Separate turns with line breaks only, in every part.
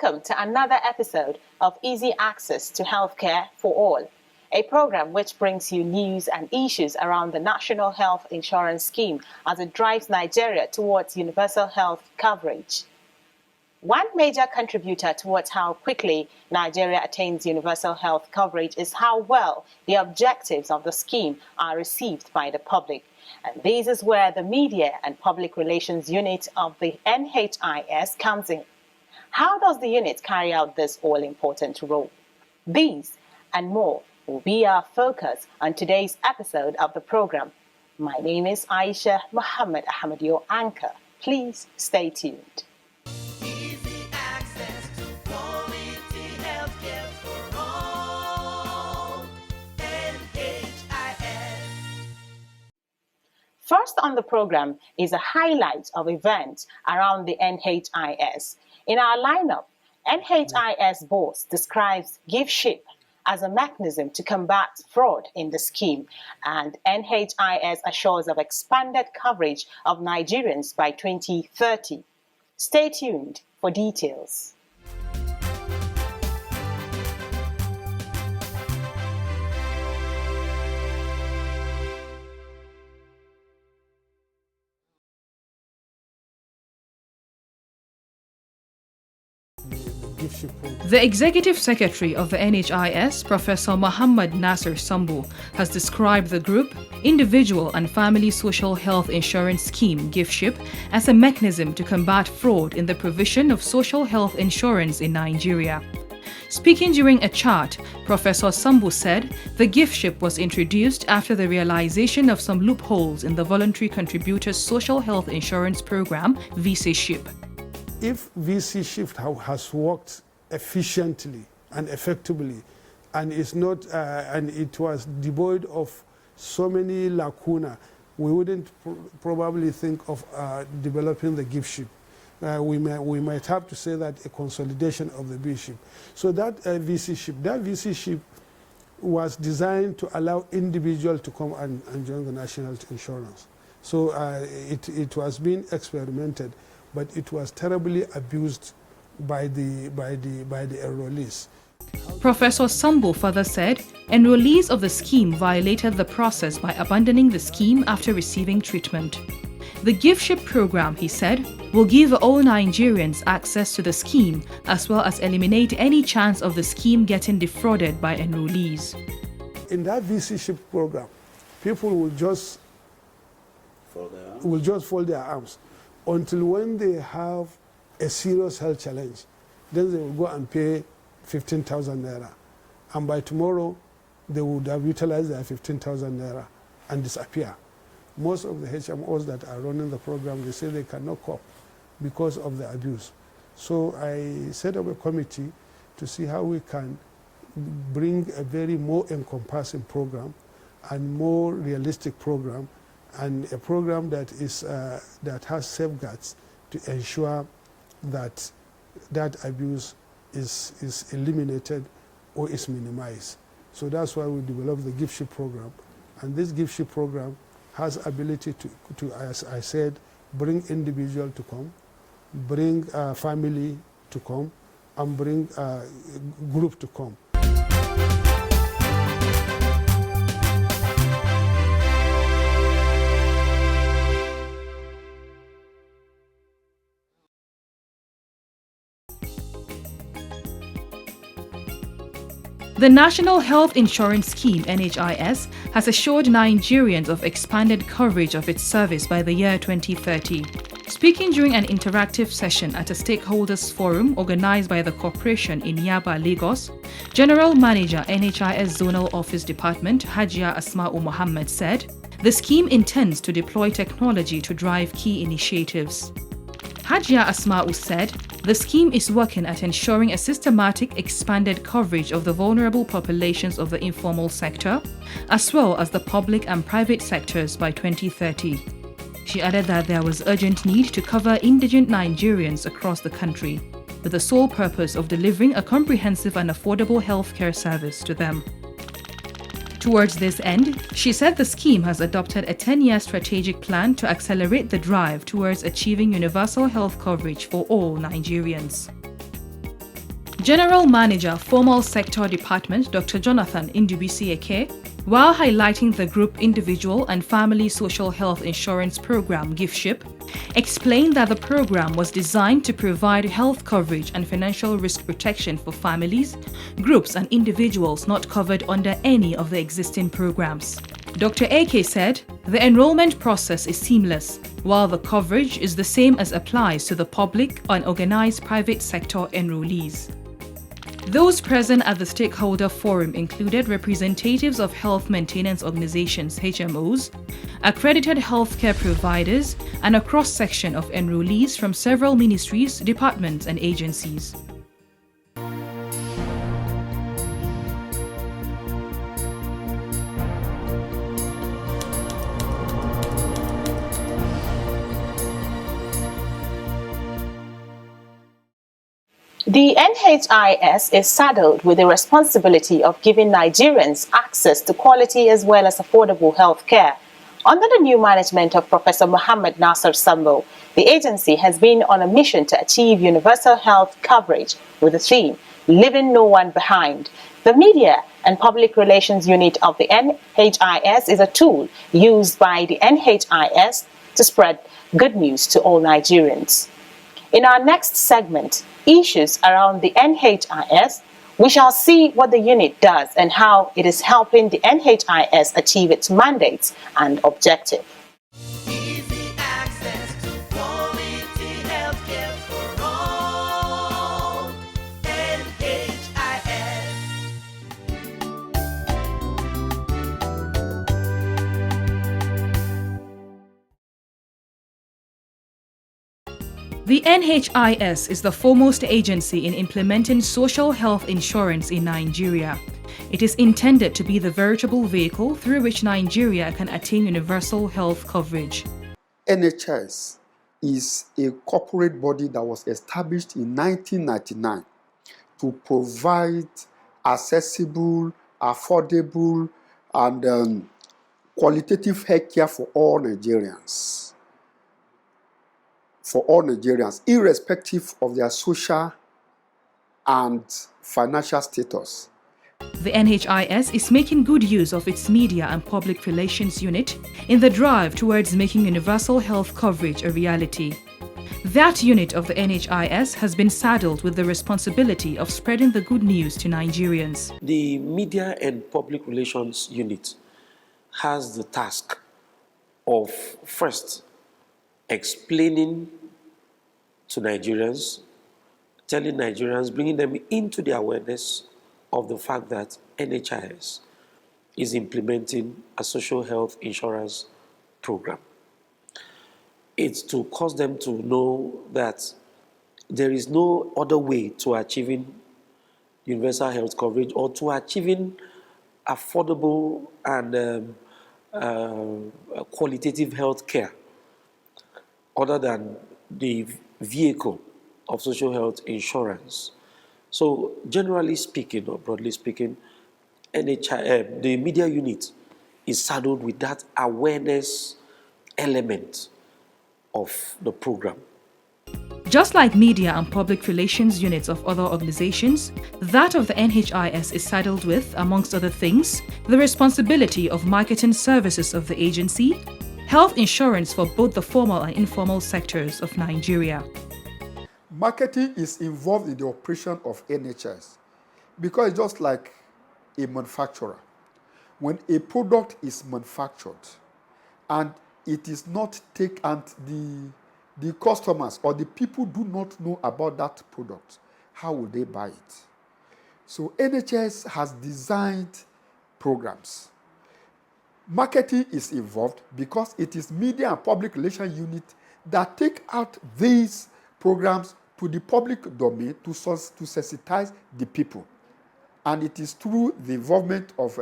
Welcome to another episode of Easy Access to Healthcare for All, a program which brings you news and issues around the National Health Insurance Scheme as it drives Nigeria towards universal health coverage. One major contributor towards how quickly Nigeria attains universal health coverage is how well the objectives of the scheme are received by the public. And this is where the Media and Public Relations Unit of the NHIS comes in. How does the unit carry out this all-important role? These and more will be our focus on today's episode of the program. My name is Aisha Muhammad Ahmed, your anchor. Please stay tuned.
Easy access to quality healthcare for all. NHIS.
First on the program is a highlight of events around the NHIS. In our lineup, NHIS boss describes giftship as a mechanism to combat fraud in the scheme, and NHIS assures of expanded coverage of Nigerians by 2030. Stay tuned for details.
The Executive Secretary of the NHIS, Professor Muhammad Nasir Sambu, has described the group, Individual and Family Social Health Insurance Scheme giftship, as a mechanism to combat fraud in the provision of social health insurance in Nigeria. Speaking during a chat, Professor Sambu said the giftship was introduced after the realization of some loopholes in the Voluntary Contributors Social Health Insurance Program, VC-SHIP.
If VC-SHIP has worked efficiently and effectively, and and it was devoid of so many lacuna, we wouldn't probably think of developing the giftship. We might have to say that a consolidation of the VC-SHIP. So that VC-SHIP was designed to allow individuals to come and join the national insurance. So it was being experimented, but it was terribly abused by the enrollees.
Professor Sambu further said enrollees of the scheme violated the process by abandoning the scheme after receiving treatment. The giftship program, he said, will give all Nigerians access to the scheme as well as eliminate any chance of the scheme getting defrauded by enrollees.
In that VC-SHIP program, people will just fold their arms until when they have a serious health challenge. Then they will go and pay 15,000 naira. And by tomorrow, they would have utilized their 15,000 naira and disappear. Most of the HMOs that are running the program, they say they cannot cope because of the abuse. So I set up a committee to see how we can bring a very more encompassing program and more realistic program, and a program that has safeguards to ensure that abuse is eliminated or is minimized. So that's why we developed the giftship program. And this giftship program has ability to, as I said, bring individual to come, bring family to come, and bring group to come.
The National Health Insurance Scheme, NHIS, has assured Nigerians of expanded coverage of its service by the year 2030. Speaking during an interactive session at a stakeholders forum organized by the corporation in Yaba, Lagos, General Manager, NHIS Zonal Office Department, Hajia Asma'u Mohammed said, the scheme intends to deploy technology to drive key initiatives. Hajia Asma'u said, the scheme is working at ensuring a systematic, expanded coverage of the vulnerable populations of the informal sector, as well as the public and private sectors by 2030. She added that there was urgent need to cover indigent Nigerians across the country, with the sole purpose of delivering a comprehensive and affordable healthcare service to them. Towards this end, she said the scheme has adopted a 10-year strategic plan to accelerate the drive towards achieving universal health coverage for all Nigerians. General Manager, Formal Sector Department, Dr. Jonathan Indubisi-Eke, while highlighting the Group Individual and Family Social Health Insurance Program GIFSHIP, explained that the program was designed to provide health coverage and financial risk protection for families, groups and individuals not covered under any of the existing programs. Dr. Eke said, the enrollment process is seamless, while the coverage is the same as applies to the public and organized private sector enrollees. Those present at the stakeholder forum included representatives of health maintenance organizations (HMOs), accredited healthcare providers, and a cross-section of enrollees from several ministries, departments, and agencies.
The NHIS is saddled with the responsibility of giving Nigerians access to quality as well as affordable health care. Under the new management of Professor Muhammad Nasser Sambo, the agency has been on a mission to achieve universal health coverage with the theme, Leaving No One Behind. The Media and Public Relations Unit of the NHIS is a tool used by the NHIS to spread good news to all Nigerians. In our next segment, Issues around the NHIS, we shall see what the unit does and how it is helping the NHIS achieve its mandates and objective.
Easy access to quality healthcare for all. NHIS.
The NHIS is the foremost agency in implementing social health insurance in Nigeria. It is intended to be the veritable vehicle through which Nigeria can attain universal health coverage.
NHIS is a corporate body that was established in 1999 to provide accessible, affordable, and qualitative health care for all Nigerians. Irrespective of their social and financial status.
The NHIS is making good use of its Media and Public Relations Unit in the drive towards making universal health coverage a reality. That unit of the NHIS has been saddled with the responsibility of spreading the good news to Nigerians.
The Media and Public Relations Unit has the task of first explaining to Nigerians, telling Nigerians, bringing them into the awareness of the fact that NHIS is implementing a social health insurance program. It's to cause them to know that there is no other way to achieving universal health coverage or to achieving affordable and qualitative health care other than the vehicle of social health insurance. So generally speaking, or broadly speaking, the media unit is saddled with that awareness element of the program.
Just like Media and Public Relations units of other organizations, that of the NHIS is saddled with, amongst other things, the responsibility of marketing services of the agency, health insurance for both the formal and informal sectors of Nigeria.
Marketing is involved in the operation of NHIS because it's just like a manufacturer. When a product is manufactured and it is not taken, and the customers or the people do not know about that product, how will they buy it? So NHIS has designed programs. Marketing is involved because it is Media and Public Relations Unit that take out these programs to the public domain to sensitize the people. And it is through the involvement of,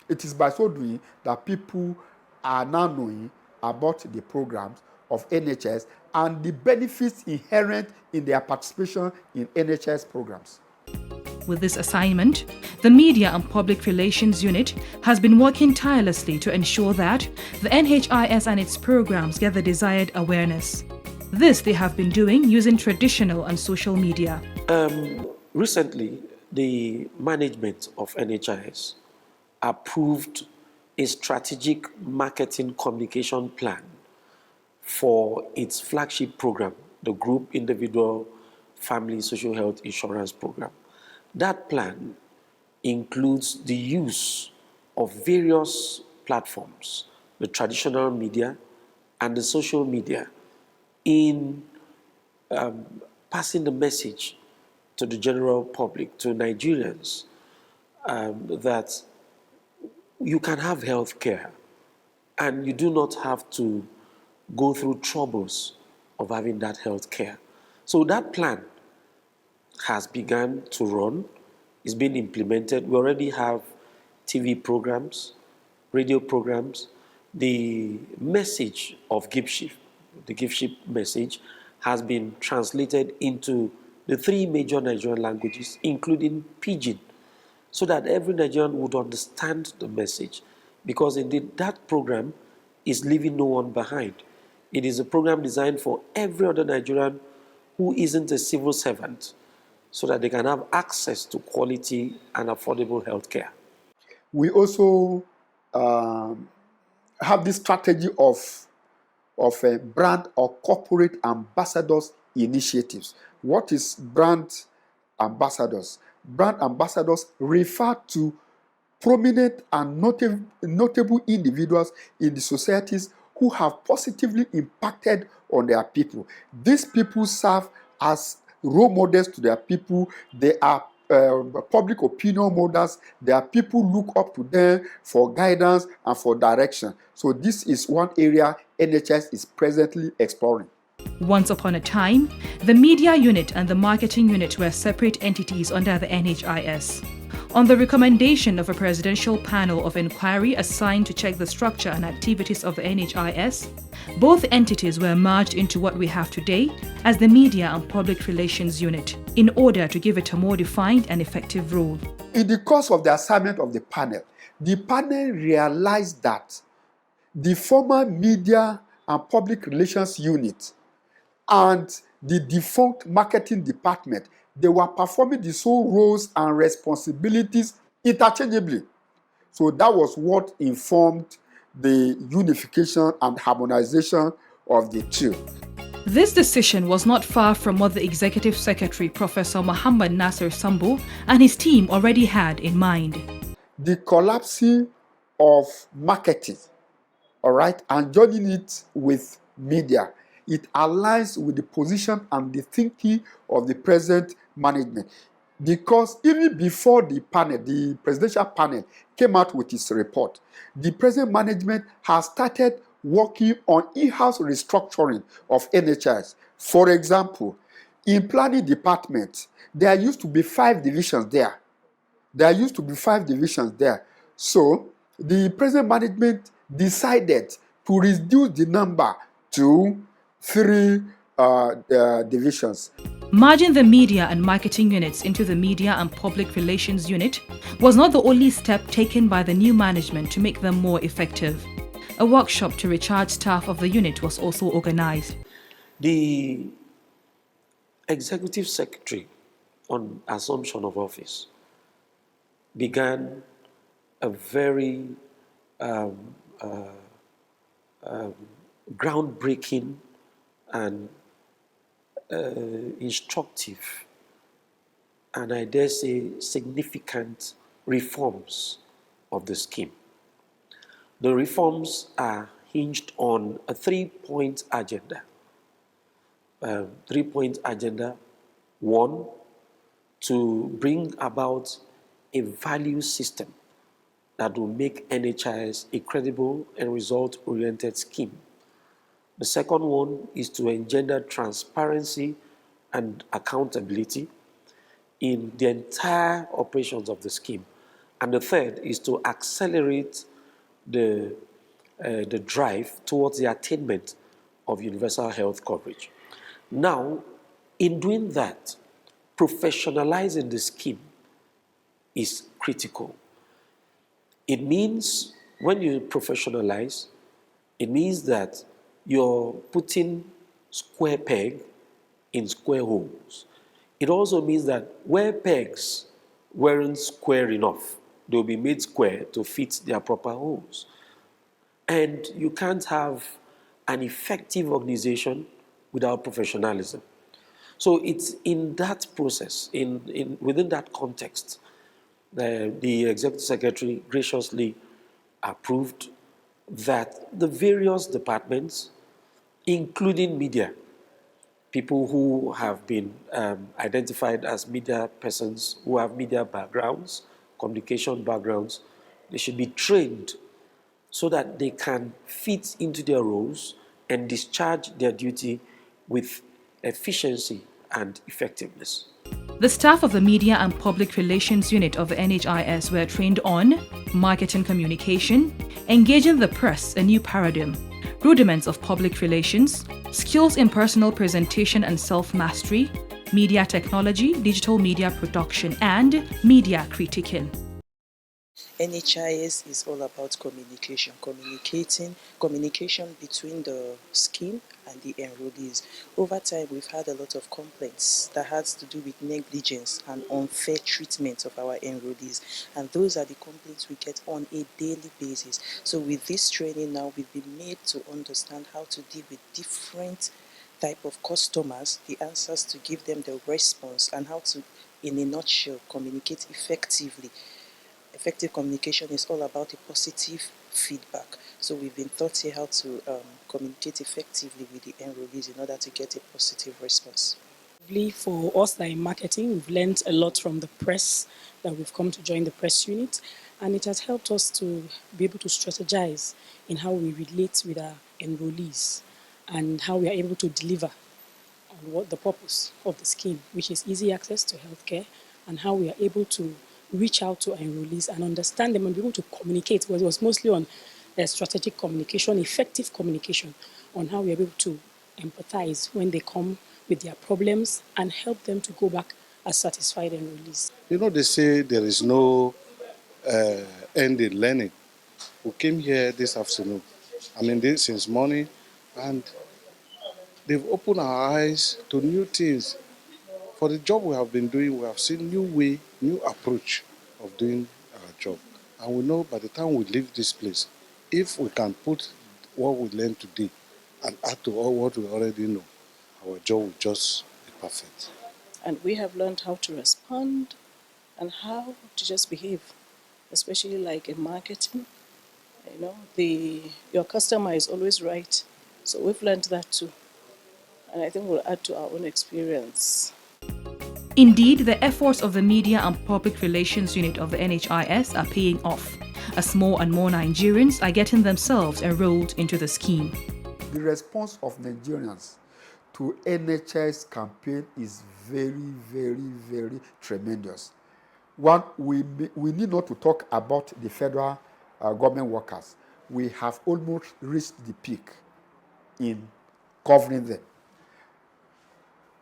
it is by so doing that people are now knowing about the programs of NHS and the benefits inherent in their participation in NHS programs.
With this assignment, the Media and Public Relations Unit has been working tirelessly to ensure that the NHIS and its programs get the desired awareness. This they have been doing using traditional and social media.
Recently, the management of NHIS approved a strategic marketing communication plan for its flagship program, the Group Individual Family Social Health Insurance Program. That plan includes the use of various platforms, the traditional media and the social media, in passing the message to the general public, to Nigerians, that you can have health care and you do not have to go through troubles of having that health care. So that plan has begun to run, is being implemented. We already have TV programs, radio programs. The message of giftship, the giftship message, has been translated into the 3 major Nigerian languages, including Pidgin, so that every Nigerian would understand the message. Because indeed, that program is leaving no one behind. It is a program designed for every other Nigerian who isn't a civil servant, so that they can have access to quality and affordable health care.
We also have this strategy of a brand or corporate ambassadors initiatives. What is brand ambassadors? Brand ambassadors refer to prominent and notable individuals in the societies who have positively impacted on their people. These people serve as role models to their people. They are public opinion models. There are people who look up to them for guidance and for direction. So this is one area NHS is presently exploring.
Once upon a time, the media unit and the marketing unit were separate entities under the NHIS. On the recommendation of a presidential panel of inquiry assigned to check the structure and activities of the NHIS, both entities were merged into what we have today as the Media and Public Relations Unit, in order to give it a more defined and effective role.
In the course of the assignment of the panel realized that the former Media and Public Relations Unit and the defunct marketing department, they were performing the sole roles and responsibilities interchangeably. So that was what informed the unification and harmonization of the two.
This decision was not far from what the Executive Secretary, Professor Muhammad Nasir Sambo, and his team already had in mind.
The collapsing of marketing, all right, and joining it with media, it aligns with the position and the thinking of the present management. Because even before the presidential panel came out with its report, the present management has started working on in-house restructuring of NHIS. For example, in planning department, there used to be 5 divisions there. So the present management decided to reduce the number to 3 divisions.
Merging the media and marketing units into the Media and Public Relations Unit was not the only step taken by the new management to make them more effective. A workshop to recharge staff of the unit was also organized.
The Executive Secretary, on assumption of office, began a very groundbreaking and instructive, and I dare say significant reforms of the scheme. The reforms are hinged on a 3-point agenda. 3-point agenda. 1, to bring about a value system that will make NHIS a credible and result-oriented scheme. The second one is to engender transparency and accountability in the entire operations of the scheme. And the third is to accelerate the drive towards the attainment of universal health coverage. Now, in doing that, professionalizing the scheme is critical. It means when you professionalize, it means that you're putting square peg in square holes. It also means that where pegs weren't square enough, they'll be made square to fit their proper holes. And you can't have an effective organization without professionalism. So it's in that process, within that context, the Executive Secretary graciously approved that the various departments, including media, people who have been identified as media persons, who have media backgrounds, communication backgrounds, they should be trained so that they can fit into their roles and discharge their duty with efficiency and effectiveness.
The staff of the Media and Public Relations Unit of the NHIS were trained on marketing communication, engaging the press, a new paradigm, rudiments of public relations, skills in personal presentation and self-mastery, media technology, digital media production, and media critiquing.
NHIS is all about communication between the scheme and the enrollees. Over time, we've had a lot of complaints that has to do with negligence and unfair treatment of our enrollees, and those are the complaints we get on a daily basis. So with this training now, we've been made to understand how to deal with different type of customers, the answers to give them the response, and how to, in a nutshell, communicate effectively. Effective communication is all about a positive feedback. So we've been taught here how to communicate effectively with the enrollees in order to get a positive response.
For us that are in marketing, we've learned a lot from the press, that we've come to join the press unit, and it has helped us to be able to strategize in how we relate with our enrollees and how we are able to deliver on what the purpose of the scheme, which is easy access to healthcare, and how we are able to reach out to our enrollees and understand them and be able to communicate. Well, it was mostly on strategic communication, effective communication, on how we are able to empathize when they come with their problems and help them to go back as satisfied enrollees.
You know, they say there is no end in learning. We came here this afternoon, this since morning, and they've opened our eyes to new things. For the job we have been doing, we have seen new approach of doing our job. And we know by the time we leave this place, if we can put what we learned today and add to all what we already know, our job will just be perfect.
And we have learned how to respond and how to just behave, especially like in marketing. Your customer is always right. So we've learned that too. And I think we'll add to our own experience.
Indeed, the efforts of the Media and Public Relations Unit of the NHIS are paying off, as more and more Nigerians are getting themselves enrolled into the scheme.
The response of Nigerians to NHIS campaign is very, very, very tremendous. One, we need not to talk about the federal government workers. We have almost reached the peak in covering them.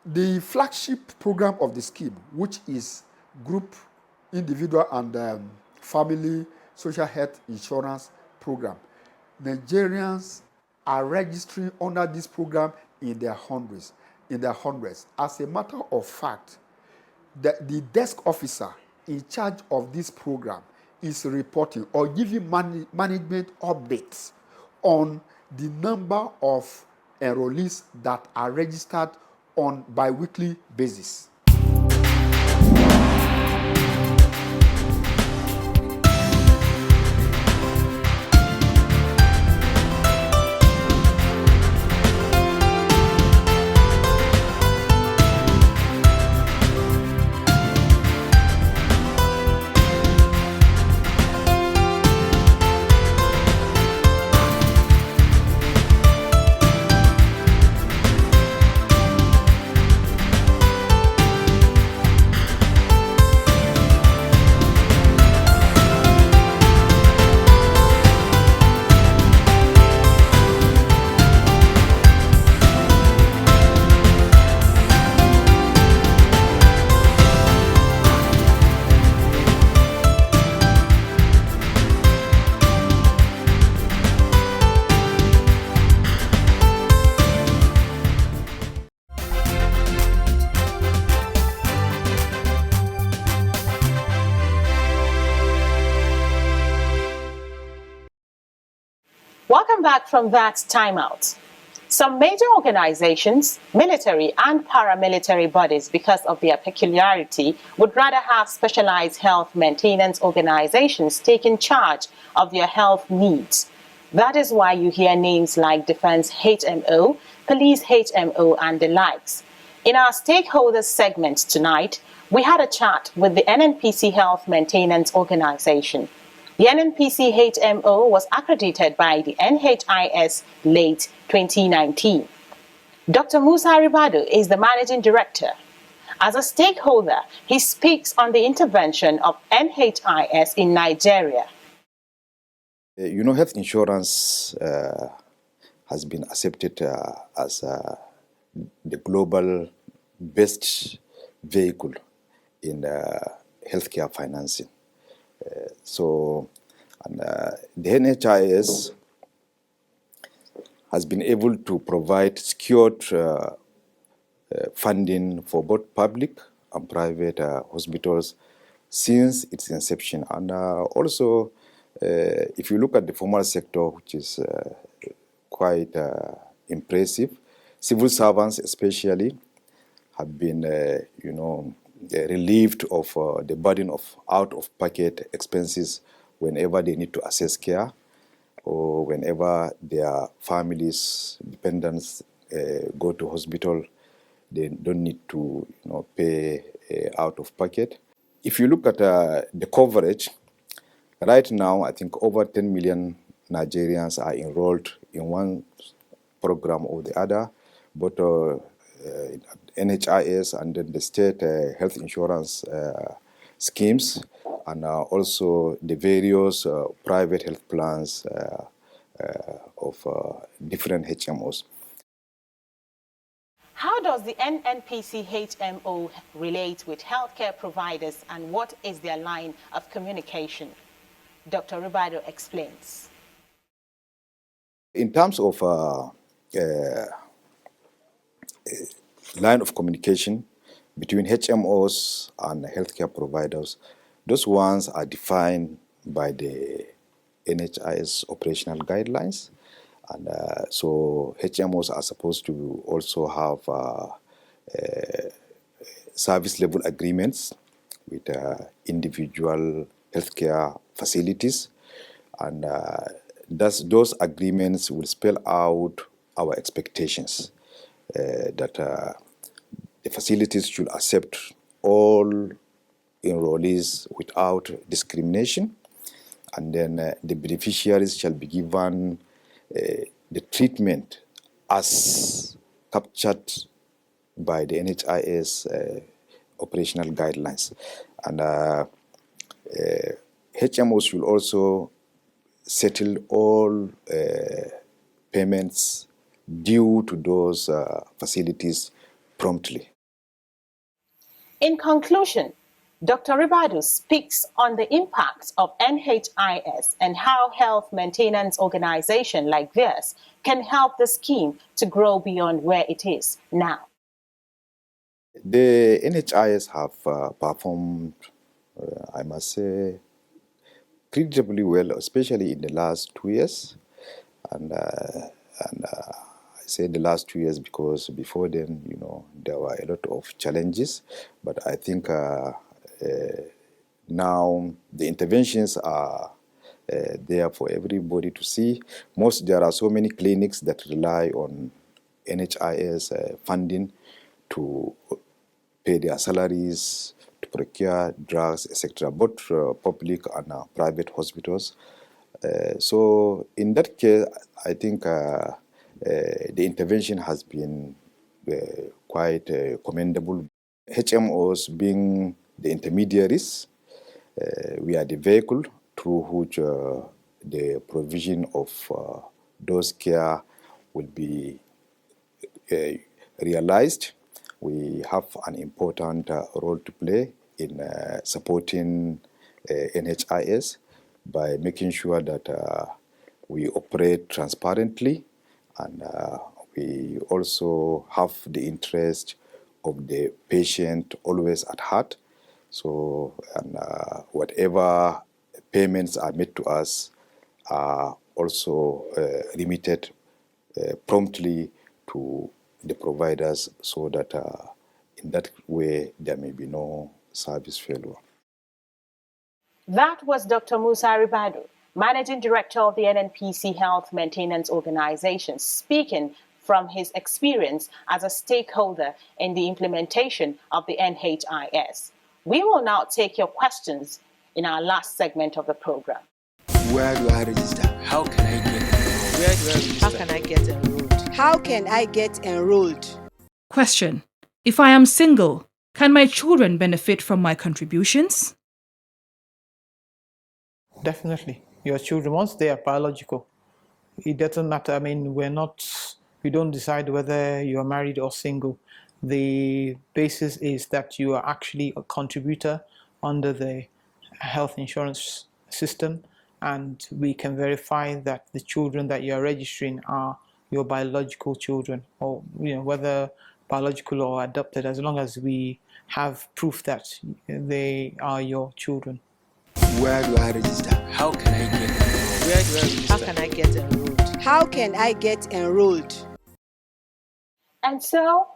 The flagship program of the scheme, which is group, individual, and family social health insurance program, Nigerians are registering under this program in their hundreds. As a matter of fact, the desk officer in charge of this program is reporting or giving management updates on the number of enrollees that are registered on bi-weekly basis.
Welcome back from that timeout. Some major organizations, military and paramilitary bodies, because of their peculiarity, would rather have specialized health maintenance organizations taking charge of their health needs. That is why you hear names like Defense HMO, Police HMO, and the likes. In our stakeholders segment tonight, we had a chat with the NNPC Health Maintenance Organization. The NNPC HMO was accredited by the NHIS late 2019. Dr. Musa Ribadu is the managing director. As a stakeholder, he speaks on the intervention of NHIS in Nigeria.
Health insurance has been accepted as the global best vehicle in healthcare financing. The NHIS has been able to provide secured funding for both public and private hospitals since its inception. And also, if you look at the formal sector, which is quite impressive, civil servants especially have been, relieved of the burden of out-of-pocket expenses whenever they need to access care or whenever their families, dependents go to hospital, they don't need to pay out-of-pocket. If you look at the coverage, right now I think over 10 million Nigerians are enrolled in one program or the other, but NHIS and then the state health insurance schemes and also the various private health plans of different HMOs.
How does the NNPC HMO relate with healthcare providers and what is their line of communication? Dr. Ribado explains.
In terms of line of communication between HMOs and healthcare providers, those ones are defined by the NHIS operational guidelines. And so HMOs are supposed to also have service level agreements with individual healthcare facilities. And those agreements will spell out our expectations that the facilities should accept all enrollees without discrimination, and then the beneficiaries shall be given the treatment as captured by the NHIS operational guidelines. And HMOs should also settle all payments due to those facilities promptly.
In conclusion, Dr. Ribadu speaks on the impact of NHIS and how health maintenance organizations like this can help the scheme to grow beyond where it is now.
The NHIS have performed, I must say, incredibly well, especially in the last 2 years. And I say the last 2 years because before then, there were a lot of challenges. But I think now the interventions are there for everybody to see. There are so many clinics that rely on NHIS funding to pay their salaries, to procure drugs, etc., both public and private hospitals. So in that case, I think the intervention has been quite commendable. HMOs being the intermediaries, we are the vehicle through which the provision of those care will be realized. We have an important role to play in supporting NHIS by making sure that we operate transparently, and we also have the interest of the patient always at heart. So, and whatever payments are made to us are also remitted promptly to the providers so that in that way there may be no service failure.
That was Dr. Musa Ribadu, Managing Director of the NNPC Health Maintenance Organization, speaking from his experience as a stakeholder in the implementation of the NHIS. We will now take your questions in our last segment of the program.
Where do I register? How can I get enrolled? Where do I register? How can I get enrolled?
How can I get enrolled?
Question: if I am single, can my children benefit from my contributions?
Definitely. Your children, once they are biological, it doesn't matter. I mean, we don't decide whether you're married or single. The basis is that you are actually a contributor under the health insurance system, and we can verify that the children that you're registering are your biological children, or whether biological or adopted, as long as we have proof that they are your children.
Where do I register? How can I get enrolled? Where do I register? How can I get enrolled?
How can I get enrolled?
And so,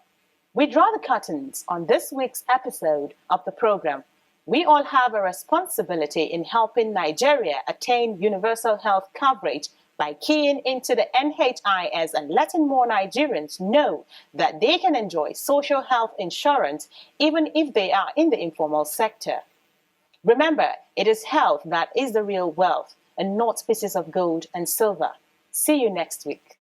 we draw the curtains on this week's episode of the program. We all have a responsibility in helping Nigeria attain universal health coverage by keying into the NHIS and letting more Nigerians know that they can enjoy social health insurance even if they are in the informal sector. Remember, it is health that is the real wealth and not pieces of gold and silver. See you next week.